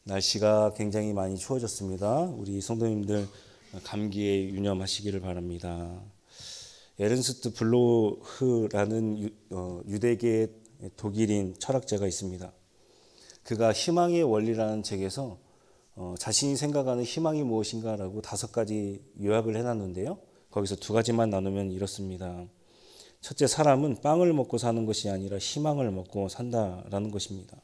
날씨가 굉장히 많이 추워졌습니다. 우리 성도님들 감기에 유념하시기를 바랍니다. 에른스트 블로흐라는 유대계 독일인 철학자가 있습니다. 그가 희망의 원리라는 책에서 자신이 생각하는 희망이 무엇인가라고 5가지 요약을 해놨는데요. 거기서 2가지만 나누면 이렇습니다. 첫째, 사람은 빵을 먹고 사는 것이 아니라 희망을 먹고 산다라는 것입니다.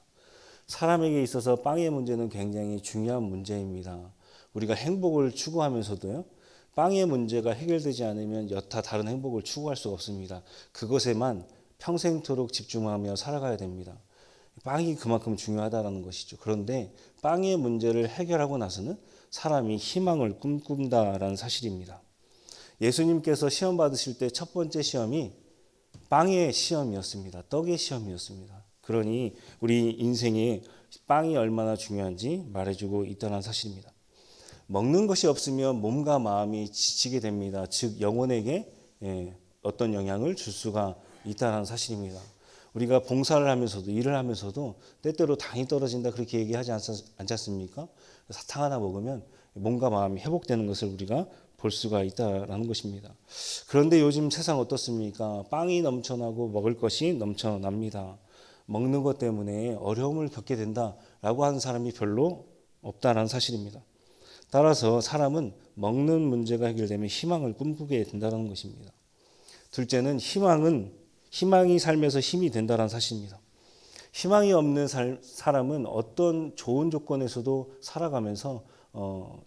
사람에게 있어서 빵의 문제는 굉장히 중요한 문제입니다. 우리가 행복을 추구하면서도요, 빵의 문제가 해결되지 않으면 여타 다른 행복을 추구할 수가 없습니다. 그것에만 평생토록 집중하며 살아가야 됩니다. 빵이 그만큼 중요하다는 것이죠. 그런데 빵의 문제를 해결하고 나서는 사람이 희망을 꿈꾼다라는 사실입니다. 예수님께서 시험 받으실 때 첫 번째 시험이 빵의 시험이었습니다. 떡의 시험이었습니다. 그러니 우리 인생에 빵이 얼마나 중요한지 말해주고 있다는 사실입니다. 먹는 것이 없으면 몸과 마음이 지치게 됩니다. 즉 영혼에게 어떤 영향을 줄 수가 있다는 사실입니다. 우리가 봉사를 하면서도 일을 하면서도 때때로 당이 떨어진다 그렇게 얘기하지 않지 않습니까? 사탕 하나 먹으면 몸과 마음이 회복되는 것을 우리가 볼 수가 있다라는 것입니다. 그런데 요즘 세상 어떻습니까? 빵이 넘쳐나고 먹을 것이 넘쳐납니다. 먹는 것 때문에 어려움을 겪게 된다라고 하는 사람이 별로 없다라는 사실입니다. 따라서 사람은 먹는 문제가 해결되면 희망을 꿈꾸게 된다는 것입니다. 둘째는 희망이 삶에서 힘이 된다는 사실입니다. 희망이 없는 사람은 어떤 좋은 조건에서도 살아가면서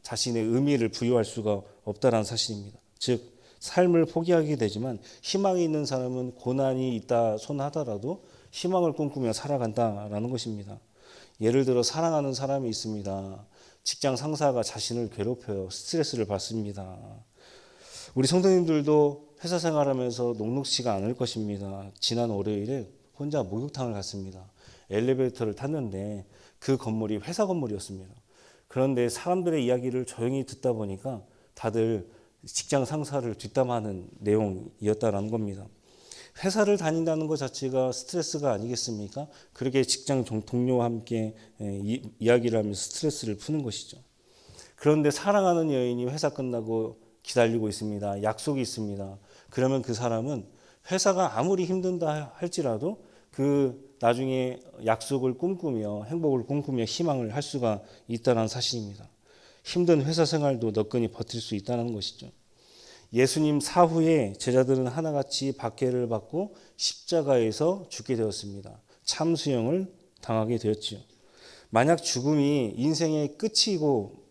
자신의 의미를 부여할 수가 없다는 사실입니다. 즉 삶을 포기하게 되지만 희망이 있는 사람은 고난이 있다 손 하더라도 희망을 꿈꾸며 살아간다라는 것입니다. 예를 들어 사랑하는 사람이 있습니다. 직장 상사가 자신을 괴롭혀요. 스트레스를 받습니다. 우리 성도님들도 회사 생활하면서 녹록지가 않을 것입니다. 지난 월요일에 혼자 목욕탕을 갔습니다. 엘리베이터를 탔는데 그 건물이 회사 건물이었습니다. 그런데 사람들의 이야기를 조용히 듣다 보니까 다들 직장 상사를 뒷담화하는 내용이었다는 겁니다. 회사를 다닌다는 것 자체가 스트레스가 아니겠습니까? 그렇게 직장 동료와 함께 이야기를 하면서 스트레스를 푸는 것이죠. 그런데 사랑하는 여인이 회사 끝나고 기다리고 있습니다. 약속이 있습니다. 그러면 그 사람은 회사가 아무리 힘든다 할지라도 그 나중에 약속을 꿈꾸며 행복을 꿈꾸며 희망을 할 수가 있다는 사실입니다. 힘든 회사 생활도 너끈히 버틸 수 있다는 것이죠. 예수님 사후에 제자들은 하나같이 박해를 받고 십자가에서 죽게 되었습니다. 참수형을 당하게 되었지요. 만약 죽음이 인생의 끝이고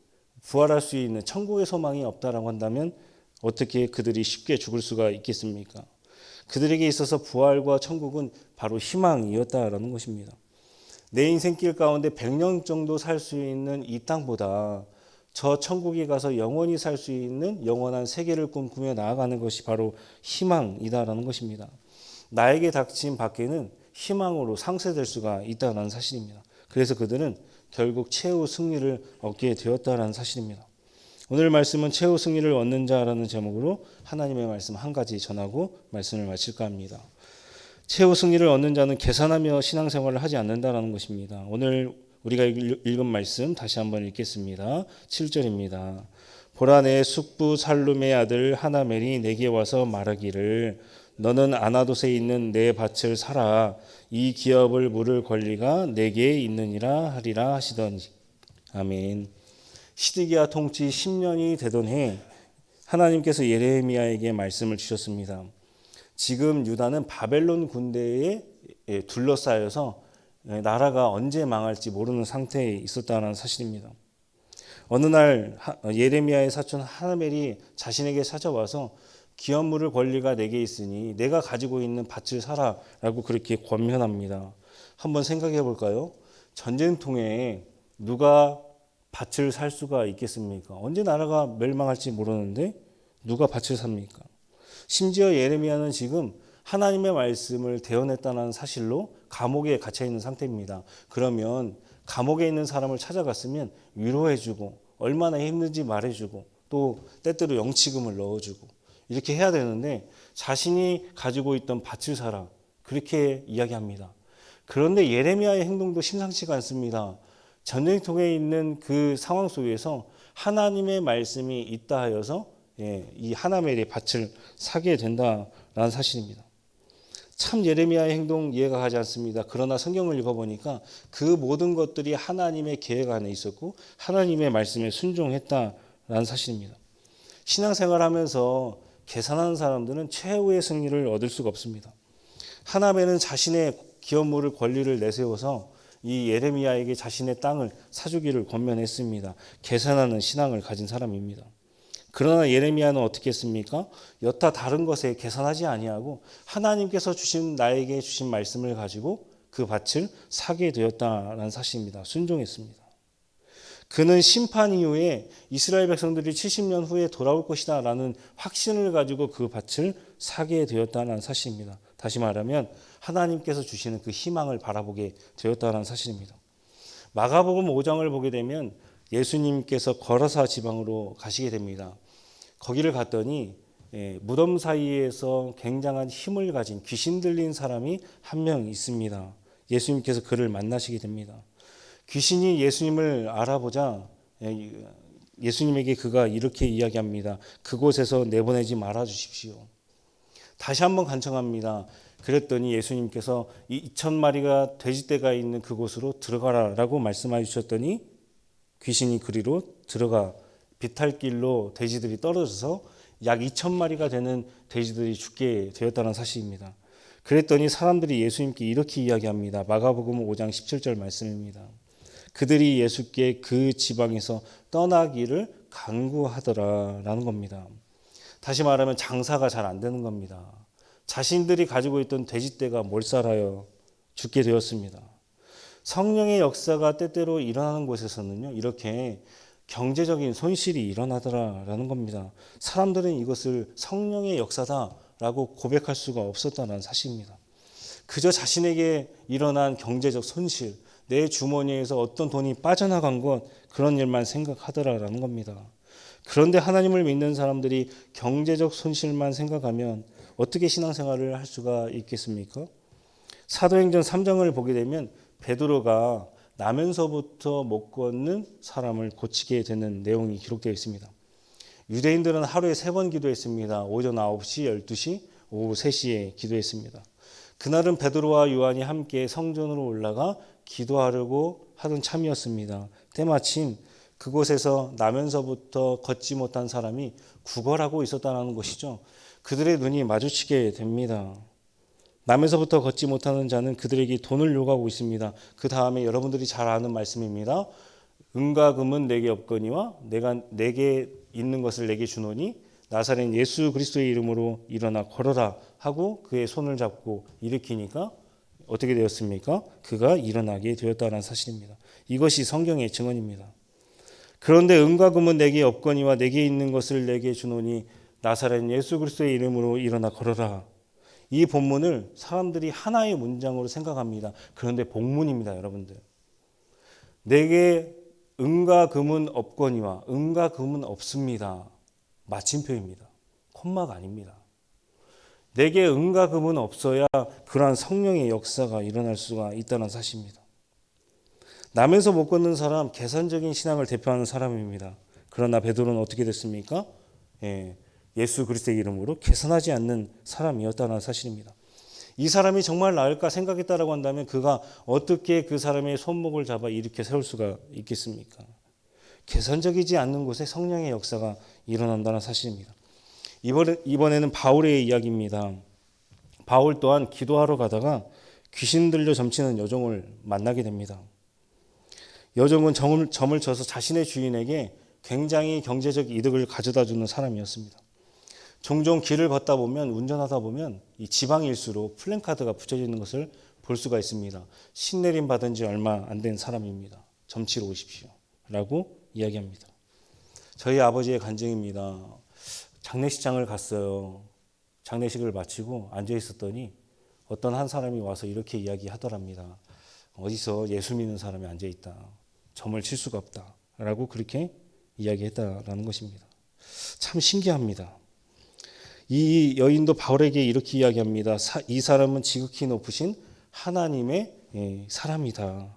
부활할 수 있는 천국의 소망이 없다라고 한다면 어떻게 그들이 쉽게 죽을 수가 있겠습니까? 그들에게 있어서 부활과 천국은 바로 희망이었다라는 것입니다. 내 인생길 가운데 100년 정도 살 수 있는 이 땅보다 저 천국에 가서 영원히 살 수 있는 영원한 세계를 꿈꾸며 나아가는 것이 바로 희망이다라는 것입니다. 나에게 닥친 박해는 희망으로 상쇄될 수가 있다는 사실입니다. 그래서 그들은 결국 최후 승리를 얻게 되었다는 사실입니다. 오늘 말씀은 최후 승리를 얻는 자라는 제목으로 하나님의 말씀 한 가지 전하고 말씀을 마칠까 합니다. 최후 승리를 얻는 자는 계산하며 신앙생활을 하지 않는다라는 것입니다. 오늘 우리가 읽은 말씀 다시 한번 읽겠습니다. 7절입니다. 보라 내 숙부 살룸의 아들 하나멜이 내게 와서 말하기를 너는 아나돗에 있는 내 밭을 사라 이 기업을 물을 권리가 내게 있느니라 하리라 하시더니 아멘. 시드기야 통치 10년이 되던 해 하나님께서 예레미야에게 말씀을 주셨습니다. 지금 유다는 바벨론 군대에 둘러싸여서 나라가 언제 망할지 모르는 상태에 있었다는 사실입니다. 어느 날 예레미야의 사촌 하나멜이 자신에게 찾아와서 기업 물을 권리가 내게 있으니 내가 가지고 있는 밭을 사라라고 그렇게 권면합니다. 한번 생각해 볼까요? 전쟁통에 누가 밭을 살 수가 있겠습니까? 언제 나라가 멸망할지 모르는데 누가 밭을 삽니까? 심지어 예레미야는 지금 하나님의 말씀을 대언했다는 사실로 감옥에 갇혀 있는 상태입니다. 그러면 감옥에 있는 사람을 찾아갔으면 위로해주고 얼마나 힘든지 말해주고 또 때때로 영치금을 넣어주고 이렇게 해야 되는데 자신이 가지고 있던 밭을 사라 그렇게 이야기합니다. 그런데 예레미야의 행동도 심상치가 않습니다. 전쟁통에 있는 그 상황 속에서 하나님의 말씀이 있다 하여서 이 하나멜의 밭을 사게 된다라는 사실입니다. 참 예레미야의 행동 이해가 가지 않습니다. 그러나 성경을 읽어보니까 그 모든 것들이 하나님의 계획 안에 있었고 하나님의 말씀에 순종했다라는 사실입니다. 신앙생활하면서 계산하는 사람들은 최후의 승리를 얻을 수가 없습니다. 하나멜은 자신의 기업물을 권리를 내세워서 이 예레미야에게 자신의 땅을 사주기를 권면했습니다. 계산하는 신앙을 가진 사람입니다. 그러나 예레미야는 어떻게 했습니까? 여타 다른 것에 계산하지 아니하고 하나님께서 나에게 주신 말씀을 가지고 그 밭을 사게 되었다는 사실입니다. 순종했습니다. 그는 심판 이후에 이스라엘 백성들이 70년 후에 돌아올 것이다 라는 확신을 가지고 그 밭을 사게 되었다는 사실입니다. 다시 말하면 하나님께서 주시는 그 희망을 바라보게 되었다는 사실입니다. 마가복음 5장을 보게 되면 예수님께서 거라사 지방으로 가시게 됩니다. 거기를 갔더니 무덤 사이에서 굉장한 힘을 가진 귀신 들린 사람이 한 명 있습니다. 예수님께서 그를 만나시게 됩니다. 귀신이 예수님을 알아보자 예수님에게 그가 이렇게 이야기합니다. 그곳에서 내보내지 말아 주십시오. 다시 한번 간청합니다. 그랬더니 예수님께서 2,000마리가 돼지떼가 있는 그곳으로 들어가라라고 말씀해 주셨더니 귀신이 그리로 들어가 비탈길로 돼지들이 떨어져서 약 2,000마리가 되는 돼지들이 죽게 되었다는 사실입니다. 그랬더니 사람들이 예수님께 이렇게 이야기합니다. 마가복음 5장 17절 말씀입니다. 그들이 예수께 그 지방에서 떠나기를 간구하더라라는 겁니다. 다시 말하면 장사가 잘 안 되는 겁니다. 자신들이 가지고 있던 돼지떼가 몰살하여 죽게 되었습니다. 성령의 역사가 때때로 일어나는 곳에서는요, 이렇게 경제적인 손실이 일어나더라라는 겁니다. 사람들은 이것을 성령의 역사다라고 고백할 수가 없었다는 사실입니다. 그저 자신에게 일어난 경제적 손실, 내 주머니에서 어떤 돈이 빠져나간 것, 그런 일만 생각하더라라는 겁니다. 그런데 하나님을 믿는 사람들이 경제적 손실만 생각하면 어떻게 신앙생활을 할 수가 있겠습니까? 사도행전 3장을 보게 되면 베드로가 나면서부터 못 걷는 사람을 고치게 되는 내용이 기록되어 있습니다. 유대인들은 하루에 3번 기도했습니다. 오전 9시, 12시, 오후 3시에 기도했습니다. 그날은 베드로와 요한이 함께 성전으로 올라가 기도하려고 하던 참이었습니다. 때마침 그곳에서 나면서부터 걷지 못한 사람이 구걸하고 있었다는 것이죠. 그들의 눈이 마주치게 됩니다. 남에서부터 걷지 못하는 자는 그들에게 돈을 요구하고 있습니다. 그 다음에 여러분들이 잘 아는 말씀입니다. 은과 금은 내게 없거니와 내게 있는 것을 내게 주노니 나사렛 예수 그리스도의 이름으로 일어나 걸어라 하고 그의 손을 잡고 일으키니까 어떻게 되었습니까? 그가 일어나게 되었다는 사실입니다. 이것이 성경의 증언입니다. 그런데 은과 금은 내게 없거니와 내게 있는 것을 내게 주노니 나사렛 예수 그리스도의 이름으로 일어나 걸어라. 이 본문을 사람들이 하나의 문장으로 생각합니다. 그런데 복문입니다, 여러분들. 내게 은과 금은 없거니와 은과 금은 없습니다. 마침표입니다. 콤마가 아닙니다. 내게 은과 금은 없어야 그러한 성령의 역사가 일어날 수가 있다는 사실입니다. 남에서 못 걷는 사람, 계산적인 신앙을 대표하는 사람입니다. 그러나 베드로는 어떻게 됐습니까? 예수 그리스도의 이름으로 계산하지 않는 사람이었다는 사실입니다. 이 사람이 정말 나을까 생각했다라고 한다면 그가 어떻게 그 사람의 손목을 잡아 일으켜 세울 수가 있겠습니까? 계산적이지 않는 곳에 성령의 역사가 일어난다는 사실입니다. 이번에는 바울의 이야기입니다. 바울 또한 기도하러 가다가 귀신 들려 점치는 여종을 만나게 됩니다. 여종은 점을 쳐서 자신의 주인에게 굉장히 경제적 이득을 가져다 주는 사람이었습니다. 종종 길을 걷다 보면 운전하다 보면 이 지방일수로 플랜카드가 붙여져 있는 것을 볼 수가 있습니다. 신내림 받은 지 얼마 안 된 사람입니다. 점치러 오십시오 라고 이야기합니다. 저희 아버지의 간증입니다. 장례식장을 갔어요. 장례식을 마치고 앉아 있었더니 어떤 한 사람이 와서 이렇게 이야기하더랍니다. 어디서 예수 믿는 사람이 앉아 있다. 점을 칠 수가 없다 라고 그렇게 이야기했다라는 것입니다. 참 신기합니다. 이 여인도 바울에게 이렇게 이야기합니다. 이 사람은 지극히 높으신 하나님의 사람이다.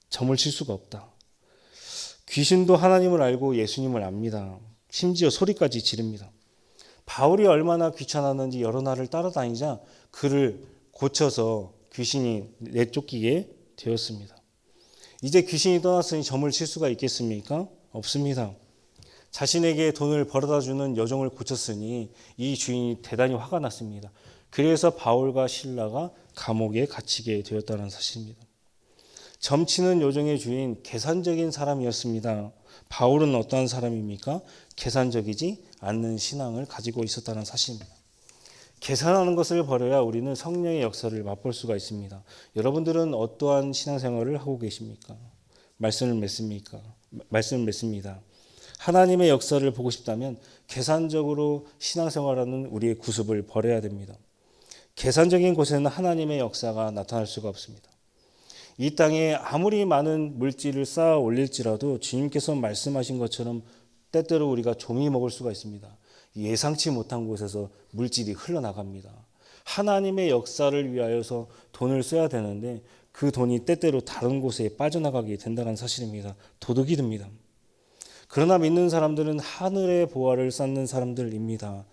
점을 칠 수가 없다. 귀신도 하나님을 알고 예수님을 압니다. 심지어 소리까지 지릅니다. 바울이 얼마나 귀찮았는지 여러 날을 따라다니자 그를 고쳐서 귀신이 내쫓기게 되었습니다. 이제 귀신이 떠났으니 점을 칠 수가 있겠습니까? 없습니다. 자신에게 돈을 벌어다 주는 여종을 고쳤으니 이 주인이 대단히 화가 났습니다. 그래서 바울과 실라가 감옥에 갇히게 되었다는 사실입니다. 점치는 요정의 주인 계산적인 사람이었습니다. 바울은 어떠한 사람입니까? 계산적이지 않는 신앙을 가지고 있었다는 사실입니다. 계산하는 것을 버려야 우리는 성령의 역사를 맛볼 수가 있습니다. 여러분들은 어떠한 신앙생활을 하고 계십니까? 말씀을 맺습니다. 하나님의 역사를 보고 싶다면 계산적으로 신앙생활하는 우리의 구습을 버려야 됩니다. 계산적인 곳에는 하나님의 역사가 나타날 수가 없습니다. 이 땅에 아무리 많은 물질을 쌓아 올릴지라도 주님께서 말씀하신 것처럼 때때로 우리가 조미 먹을 수가 있습니다. 예상치 못한 곳에서 물질이 흘러나갑니다. 하나님의 역사를 위하여서 돈을 써야 되는데 그 돈이 때때로 다른 곳에 빠져나가게 된다는 사실입니다. 도둑이 듭니다. 그러나 믿는 사람들은 하늘의 보화를 쌓는 사람들입니다.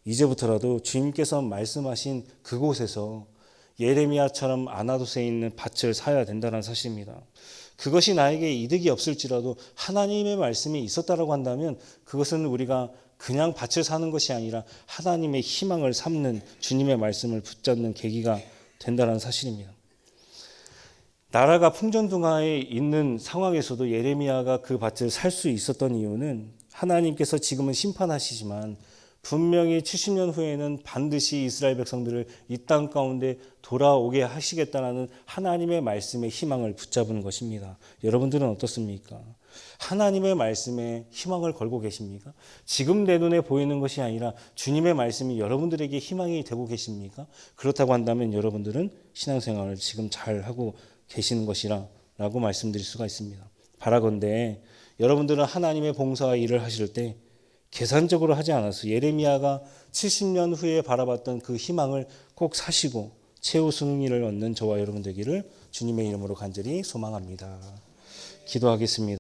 이제부터라도 주님께서 말씀하신 그곳에서 예레미야처럼 아나도스에 있는 밭을 사야 된다는 사실입니다. 그것이 나에게 이득이 없을지라도 하나님의 말씀이 있었다라고 한다면 그것은 우리가 그냥 밭을 사는 것이 아니라 하나님의 희망을 삼는 주님의 말씀을 붙잡는 계기가 된다는 사실입니다. 나라가 풍전등화에 있는 상황에서도 예레미야가 그 밭을 살 수 있었던 이유는 하나님께서 지금은 심판하시지만 분명히 70년 후에는 반드시 이스라엘 백성들을 이 땅 가운데 돌아오게 하시겠다는 하나님의 말씀의 희망을 붙잡은 것입니다. 여러분들은 어떻습니까? 하나님의 말씀에 희망을 걸고 계십니까? 지금 내 눈에 보이는 것이 아니라 주님의 말씀이 여러분들에게 희망이 되고 계십니까? 그렇다고 한다면 여러분들은 신앙생활을 지금 잘하고 계시는 것이라고 말씀드릴 수가 있습니다. 바라건대 여러분들은 하나님의 봉사와 일을 하실 때 계산적으로 하지 않아서 예레미야가 70년 후에 바라봤던 그 희망을 꼭 사시고 최후 승리를 얻는 저와 여러분 되기를 주님의 이름으로 간절히 소망합니다. 기도하겠습니다.